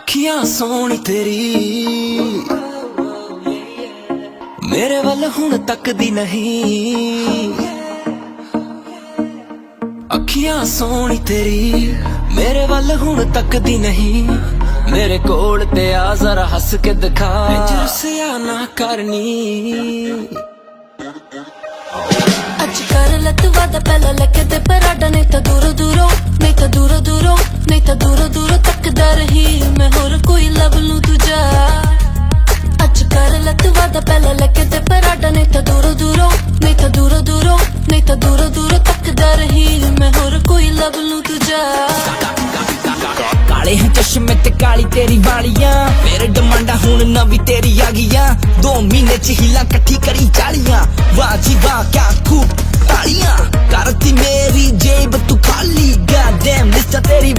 ਅੱਖੀਆਂ ਸੋਹਣੀ ਤੇਰੀ ਮੇਰੇ ਵੱਲ ਹੁਣ ਤੱਕਦੀ ਨਹੀਂ। ਅੱਖੀਆਂ ਸੋਹਣੀ ਤੇਰੀ ਮੇਰੇ ਵੱਲ ਹੁਣ ਤੱਕਦੀ ਨਹੀਂ। ਮੇਰੇ ਕੋਲ ਤੇ ਆ ਜ਼ਰਾ ਹੱਸ ਕੇ ਦਿਖਾ, ਇੰਜ ਰੁੱਸਿਆ ਨਾ ਕਰਨੀ। ਅੱਜ ਕਰ ਲੈ ਤੂੰ ਵਾਦਾ ਪਹਿਲਾਂ ਲੱਗੇ ਤੇ ਪਰਾਡਾ, ਨਹੀਂ ਤਾਂ ਦੂਰੋਂ ਦੂਰੋਂ, ਨਹੀਂ ਤਾਂ ਦੂਰੋਂ ਦੂਰੋਂ, ਨਹੀਂ ਤਾਂ ਦੂਰੋਂ ਦੂਰੋਂ ਤੱਕਦਾ ਰਹੀ ਮੈਂ ਹੋਰ ਕੋਈ ਲੱਭ ਲੂੰ ਦੂਜਾ। ਅੱਜ ਕਰ ਲੈ ਤੂੰ ਵਾਦਾ ਪਹਿਲਾਂ ਲੱਗੇ ਤੇ ਪਰਾਡਾ, ਨਹੀਂ ਤਾਂ ਦੂਰੋਂ ਦੂਰੋਂ, ਨਹੀਂ ਤਾਂ ਦੂਰੋਂ ਦੂਰੋਂ, ਨਹੀਂ ਤਾਂ ਦੂਰੋਂ ਦੂਰੋਂ ਤੱਕਦਾ ਰਹੀ ਮੈਂ ਹੋਰ ਕੋਈ ਲੱਭ ਲੂੰ ਦੂਜਾ। ਕਾਲੇ हैं चश्मे ते काली तेरी वालियां, मेरे डिमांडा हुण नवी तेरी आ गईयां। 2 महीने च हिला कट्ठी करी चालियां, वाह जी वाह क्या खूब तालियां। करती मेरी जेब तू खाली, गॉड डैम लिस्ट तेरी